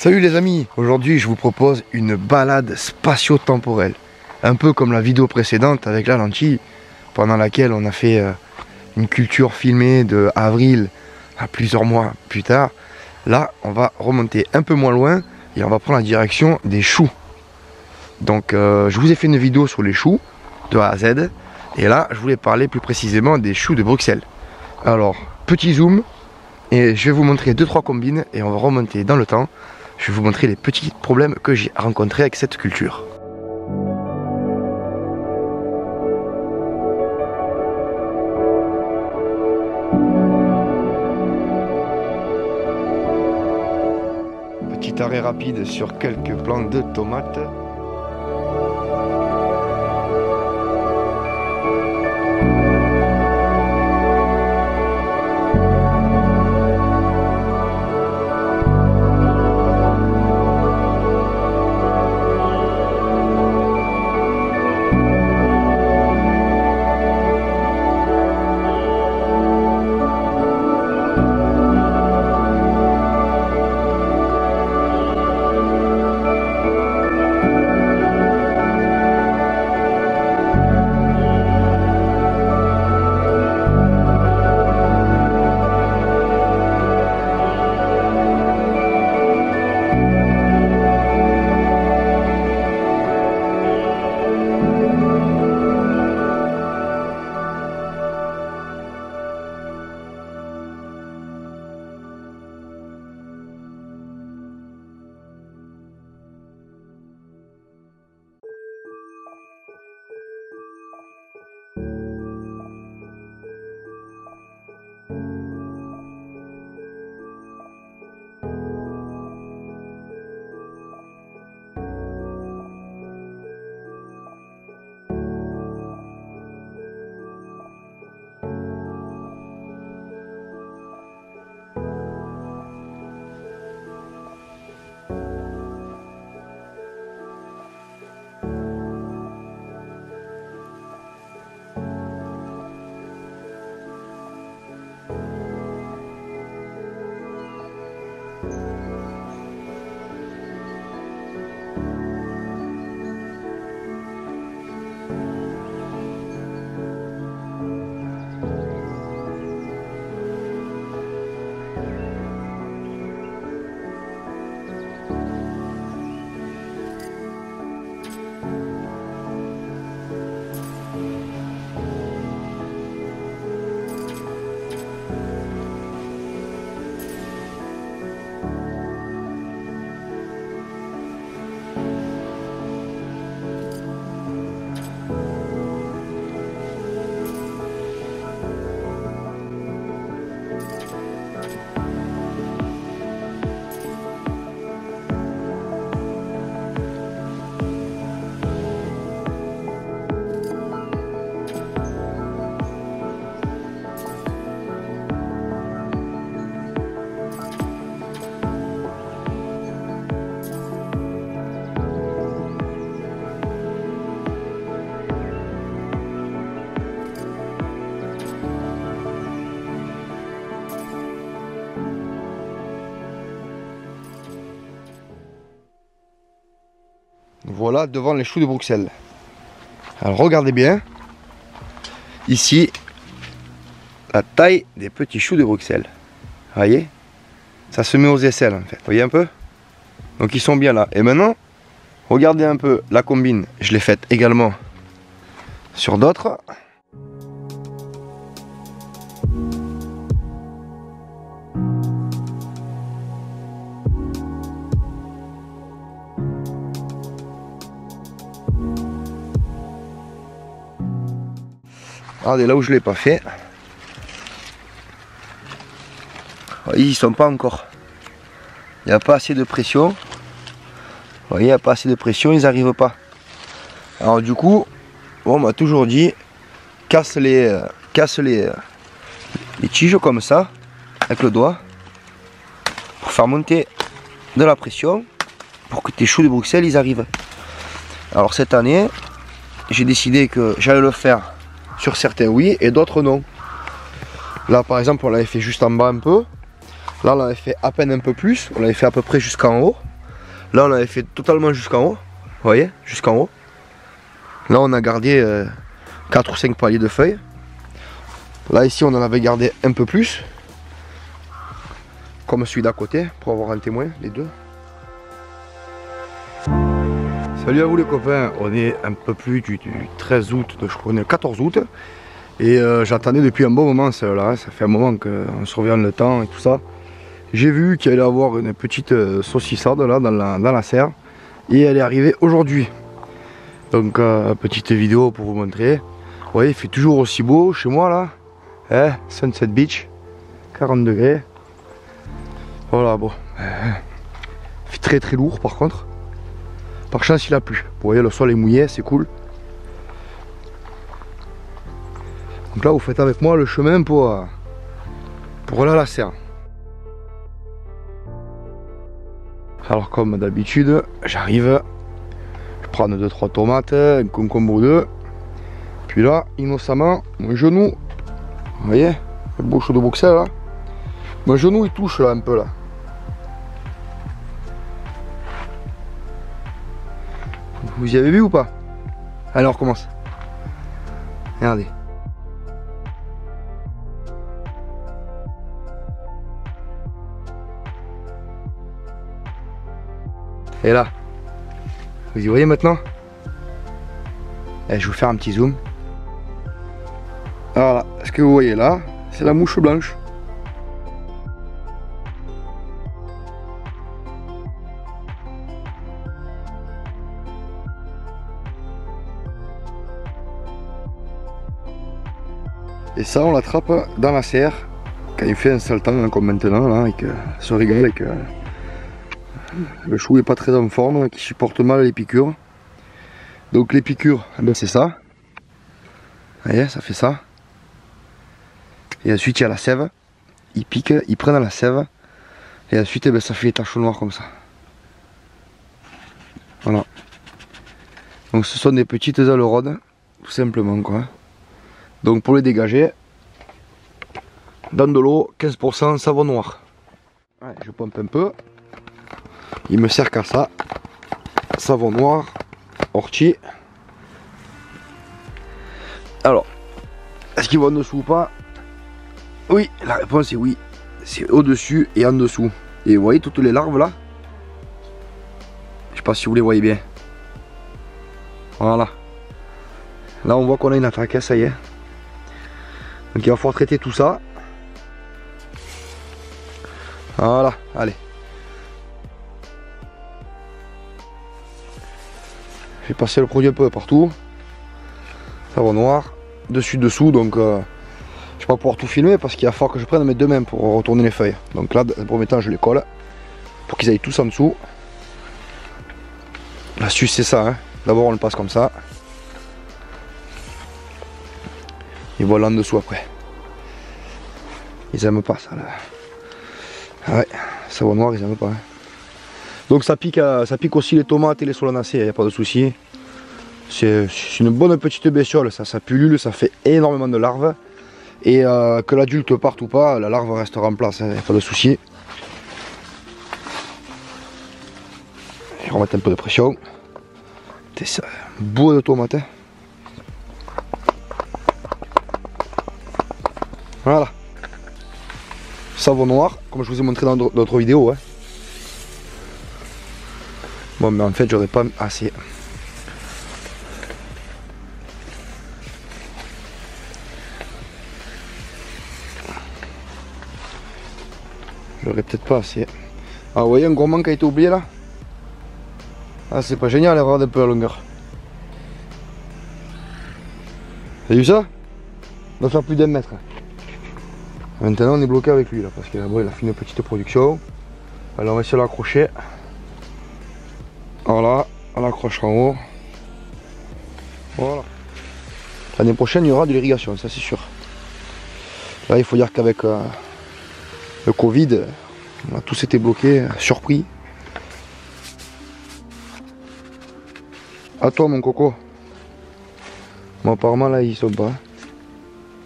Salut les amis, aujourd'hui je vous propose une balade spatio-temporelle. Un peu comme la vidéo précédente avec la lentille, pendant laquelle on a fait une culture filmée de avril à plusieurs mois plus tard. Là, on va remonter un peu moins loin et on va prendre la direction des choux. Donc je vous ai fait une vidéo sur les choux de A à Z. Et là, je voulais parler plus précisément des choux de Bruxelles. Alors, petit zoom, et je vais vous montrer 2-3 combines et on va remonter dans le temps. Je vais vous montrer les petits problèmes que j'ai rencontrés avec cette culture. Petit arrêt rapide sur quelques plants de tomates. Voilà devant les choux de Bruxelles. Alors regardez bien, ici, la taille des petits choux de Bruxelles. Voyez, ça se met aux aisselles en fait, voyez un peu. Donc ils sont bien là. Et maintenant, regardez un peu la combine, je l'ai faite également sur d'autres. Regardez là où je ne l'ai pas fait. Ils sont pas encore. Il n'y a pas assez de pression. Vous voyez, il n'y a pas assez de pression, ils n'arrivent pas. Alors du coup, on m'a toujours dit, casse les tiges comme ça, avec le doigt, pour faire monter de la pression, pour que tes choux de Bruxelles, ils arrivent. Alors cette année, j'ai décidé que j'allais le faire sur certains oui et d'autres non. Là par exemple on l'avait fait juste en bas un peu. Là on l'avait fait à peine un peu plus. On l'avait fait à peu près jusqu'en haut. Là on avait fait totalement jusqu'en haut. Vous voyez, jusqu'en haut. Là on a gardé 4 ou 5 paliers de feuilles. Là ici on en avait gardé un peu plus. Comme celui d'à côté, pour avoir un témoin, les deux. Salut à vous les copains, on est un peu plus du 13 août, je crois, on est le 14 août. Et j'attendais depuis un bon moment celle-là, ça fait un moment qu'on surveille le temps et tout ça. J'ai vu qu'il allait y avoir une petite saucissade là dans la serre. Et elle est arrivée aujourd'hui. Donc petite vidéo pour vous montrer. Vous voyez, il fait toujours aussi beau chez moi là. Hein, Sunset Beach, 40 degrés. Voilà, bon. Il fait très très lourd par contre. Par chance il a plu. Vous voyez, le sol est mouillé, c'est cool. Donc là vous faites avec moi le chemin pour aller à la serre. Alors comme d'habitude, j'arrive, je prends 2-3 tomates, un concombre ou deux. Puis là, innocemment, mon genou, vous voyez, le bouchon de boxer là, mon genou il touche là un peu là. Vous y avez vu ou pas? Allez, on recommence. Regardez. Et là, vous y voyez maintenant? Et je vais vous faire un petit zoom. Voilà, ce que vous voyez là, c'est la mouche blanche. Et ça, on l'attrape dans la serre quand il fait un sale temps hein, comme maintenant, là, et que se régale et que le chou est pas très en forme, qui supporte mal les piqûres. Donc les piqûres, eh ben, c'est ça. Vous voyez, ça fait ça. Et ensuite il y a la sève. Ils piquent, ils prennent la sève. Et ensuite eh ben, ça fait des taches noires comme ça. Voilà. Donc ce sont des petites ailerons, tout simplement quoi. Donc pour les dégager, dans de l'eau, 15% savon noir. Ouais, je pompe un peu. Il me sert qu'à ça. Savon noir, ortie. Alors, est-ce qu'il va en dessous ou pas? Oui, la réponse est oui. C'est au-dessus et en dessous. Et vous voyez toutes les larves là? Je sais pas si vous les voyez bien. Voilà. Là on voit qu'on a une attaque, ça y est. Donc il va falloir traiter tout ça. Voilà, allez. Je vais passer le produit un peu partout. Savon noir, dessus, dessous, donc je vais pas pouvoir tout filmer parce qu'il va falloir que je prenne mes deux mains pour retourner les feuilles. Donc là, dans le premier temps, je les colle pour qu'ils aillent tous en dessous. L'astuce c'est ça, hein. D'abord on le passe comme ça. Et voilà en dessous après. Ils aiment pas ça là. Ah ouais, savon noir ils aiment pas. Hein. Donc ça pique aussi les tomates et les solanacées, il n'y a pas de souci. C'est une bonne petite bestiole, ça pullule, ça fait énormément de larves. Et que l'adulte parte ou pas, la larve restera en place, il n'y a pas de souci. Je vais remettre un peu de pression. C'est ça, beau de tomates. Hein. Voilà. Savon noir, comme je vous ai montré dans d'autres vidéos. Hein. Bon, mais en fait, j'aurais pas assez. J'aurais peut-être pas assez. Ah, vous voyez un gourmand qui a été oublié là? Ah, c'est pas génial, avoir un peu la longueur. Vous avez vu ça? On va faire plus d'1 mètre. Maintenant, on est bloqué avec lui là, parce qu'il bon, a fait une petite production. Alors, on va essayer de l'accrocher. Voilà, on l'accroche en haut. Voilà. L'année prochaine, il y aura de l'irrigation, ça c'est sûr. Là, il faut dire qu'avec le Covid, on a tous été bloqués, surpris. À toi, mon coco. Bon, apparemment, là, ils sont pas.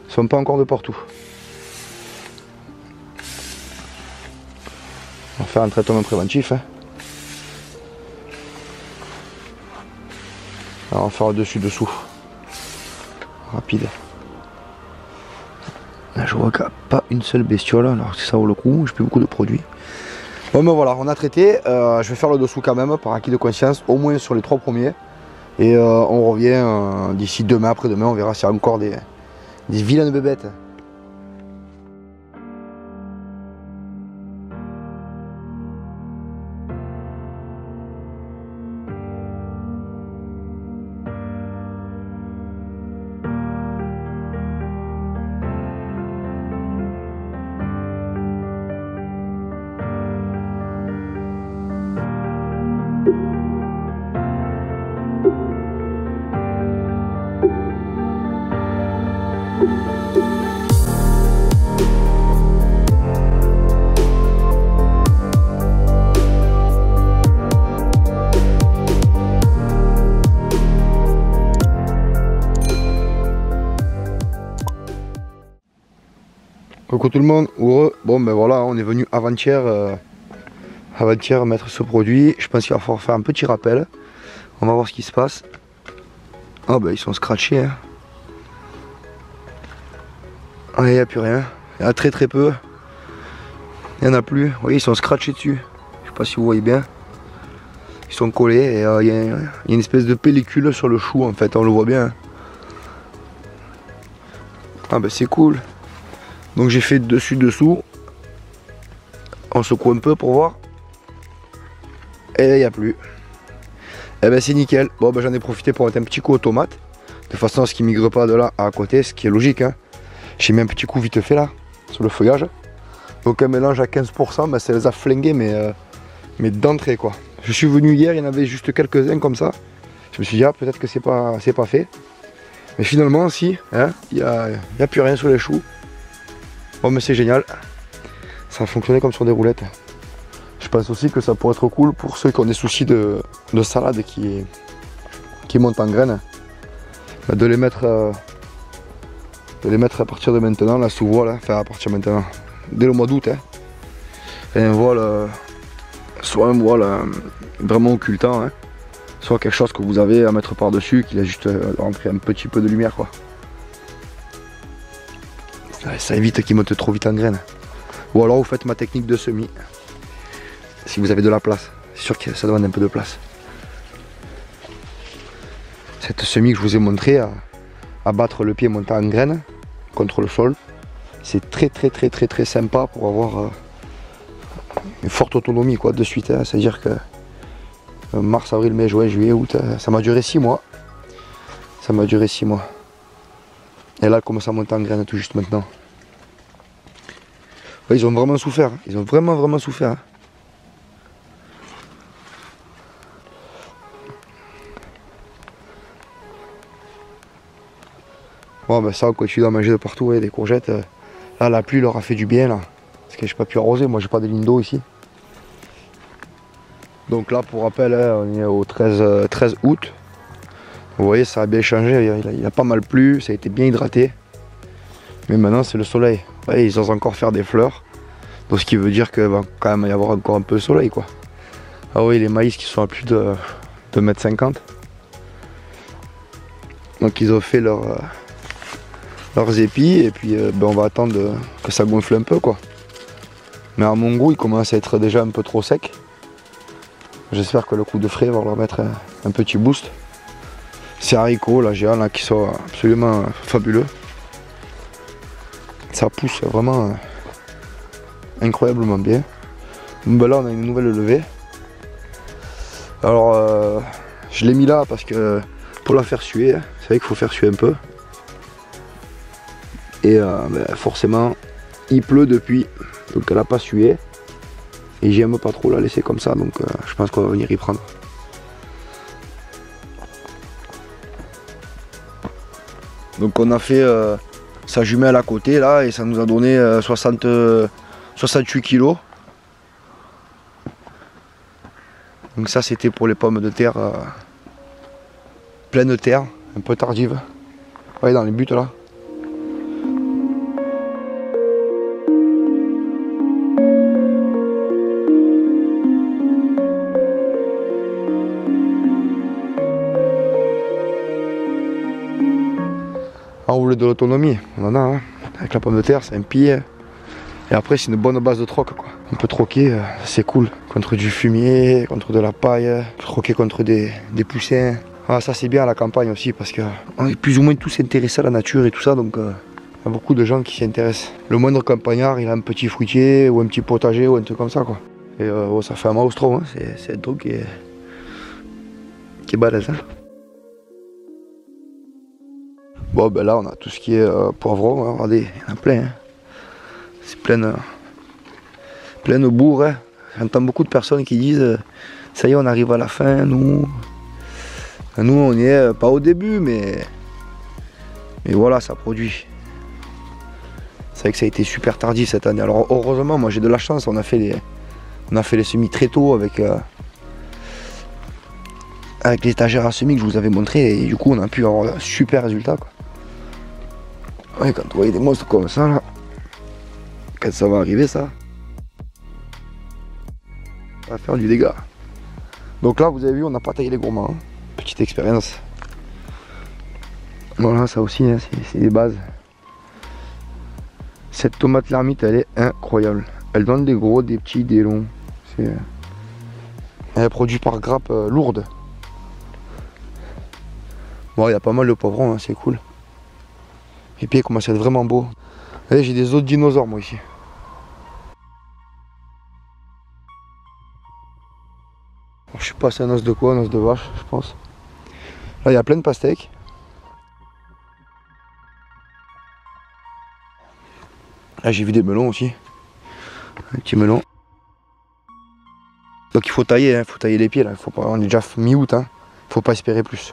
Ils sont pas encore de partout. On va faire un traitement préventif. Hein. Alors on va faire le dessus-dessous. Rapide. Là, je vois qu'il n'y a pas une seule bestiole, alors si ça vaut le coup, j'ai plus beaucoup de produits. Bon ben voilà, on a traité, je vais faire le dessous quand même par acquis de conscience, au moins sur les 3 premiers. Et on revient d'ici demain, après-demain, on verra s'il y a encore des vilaines bébêtes. Coucou tout le monde, heureux. Bon ben voilà, on est venu avant-hier mettre ce produit. Je pense qu'il va falloir faire un petit rappel. On va voir ce qui se passe. Ah ben ils sont scratchés. Hein. Ah, il n'y a plus rien. Il y en a très peu. Il n'y en a plus. Vous voyez, ils sont scratchés dessus. Je sais pas si vous voyez bien. Ils sont collés et il y a une espèce de pellicule sur le chou en fait, on le voit bien. Ah ben c'est cool. Donc j'ai fait dessus-dessous. On secoue un peu pour voir. Et il n'y a plus. Et ben c'est nickel. Bon ben j'en ai profité pour mettre un petit coup aux tomates. De façon à ce qu'ils ne migrent pas de là à côté, ce qui est logique. Hein. J'ai mis un petit coup vite fait là, sur le feuillage. Donc un mélange à 15%, ben, ça les a flingués mais d'entrée quoi. Je suis venu hier, il y en avait juste quelques-uns comme ça. Je me suis dit ah peut-être que c'est pas fait. Mais finalement si, hein, il n'y a plus rien sur les choux. Bon mais c'est génial, ça a fonctionné comme sur des roulettes. Je pense aussi que ça pourrait être cool pour ceux qui ont des soucis de salade qui montent en graines. De les mettre à partir de maintenant, là sous voile, enfin à partir de maintenant, dès le mois d'août. Hein. Et un voile, soit un voile vraiment occultant, hein, soit quelque chose que vous avez à mettre par dessus, qui a juste rentrer un petit peu de lumière quoi. Ça évite qu'ils montent trop vite en graines. Ou alors vous faites ma technique de semis. Si vous avez de la place. C'est sûr que ça demande un peu de place. Cette semis que je vous ai montré à battre le pied montant en graines contre le sol. C'est très sympa pour avoir une forte autonomie quoi de suite. Hein. C'est-à-dire que mars, avril, mai, juin, juillet, août, ça m'a duré 6 mois. Ça m'a duré 6 mois. Et là, elle commence à monter en graines tout juste maintenant. Ouais, ils ont vraiment souffert. Hein. Ils ont vraiment souffert. Hein. Bon, ben ça, on continue d'en manger de partout. Ouais, des courgettes. Là, la pluie leur a fait du bien. Là, parce que j'ai pas pu arroser. Moi, j'ai pas de ligne d'eau ici. Donc là, pour rappel, hein, on est au 13 août. Vous voyez, ça a bien changé, il a pas mal plu, ça a été bien hydraté. Mais maintenant, c'est le soleil. Ouais, ils osent encore faire des fleurs. Donc ce qui veut dire qu'il va quand même y avoir encore un peu de soleil, quoi. Ah oui, les maïs qui sont à plus de 2,50 m. Donc ils ont fait leurs épis et puis ben, on va attendre que ça gonfle un peu, quoi. Mais à mon goût, il commence à être déjà un peu trop sec. J'espère que le coup de frais va leur mettre un petit boost. Ces haricots là, géants là, qui sont absolument fabuleux. Ça pousse vraiment incroyablement bien. Ben là on a une nouvelle levée. Alors je l'ai mis là parce que pour la faire suer, c'est vrai qu'il faut faire suer un peu. Et ben, forcément il pleut depuis, donc elle n'a pas sué. Et j'aime pas trop la laisser comme ça, donc je pense qu'on va venir y prendre. Donc on a fait sa jumelle à côté là et ça nous a donné 68 kg. Donc ça c'était pour les pommes de terre pleines de terre, un peu tardives. Ouais, dans les buts là. on voulait de l'autonomie, on en a, hein. Avec la pomme de terre, c'est un pied. Et après, c'est une bonne base de troc, quoi. On peut troquer, c'est cool. Contre du fumier, contre de la paille, troquer contre des poussins. Ah, ça, c'est bien à la campagne aussi, parce qu'on est plus ou moins tous intéressés à la nature et tout ça, donc il y a beaucoup de gens qui s'y intéressent. Le moindre campagnard, il a un petit fruitier, ou un petit potager, ou un truc comme ça, quoi. Et ça fait un maustro, hein. C'est un truc qui est balèze, hein. Bon, ben là, on a tout ce qui est poivron, hein. Regardez, il y en a plein, hein. C'est plein de bourre, hein. J'entends beaucoup de personnes qui disent ça y est, on arrive à la fin, nous on y est pas au début, mais voilà, ça produit. C'est vrai que ça a été super tardif cette année. Alors heureusement, moi j'ai de la chance, on a fait les semis très tôt avec l'étagère à semis que je vous avais montré, et du coup on a pu avoir un super résultat, quoi. Ouais, quand vous voyez des monstres comme ça là, quand ça va arriver, ça va faire du dégât. Donc là, vous avez vu, on n'a pas taillé les gourmands, hein. Petite expérience. Voilà, ça aussi, hein, c'est des bases. Cette tomate l'ermite, elle est incroyable. Elle donne des gros, des petits, des longs. Elle est produite par grappe lourde. Bon, il y a pas mal de poivrons, hein, c'est cool. Et puis il commence à être vraiment beau. Allez, j'ai des autres dinosaures, moi, ici. Je sais pas, c'est un os de quoi, un os de vache, je pense. Là, il y a plein de pastèques. Là, j'ai vu des melons aussi. Un petit melon. Donc il faut tailler, hein, faut tailler les pieds là. Faut pas, on est déjà mi-août, hein. Faut pas espérer plus.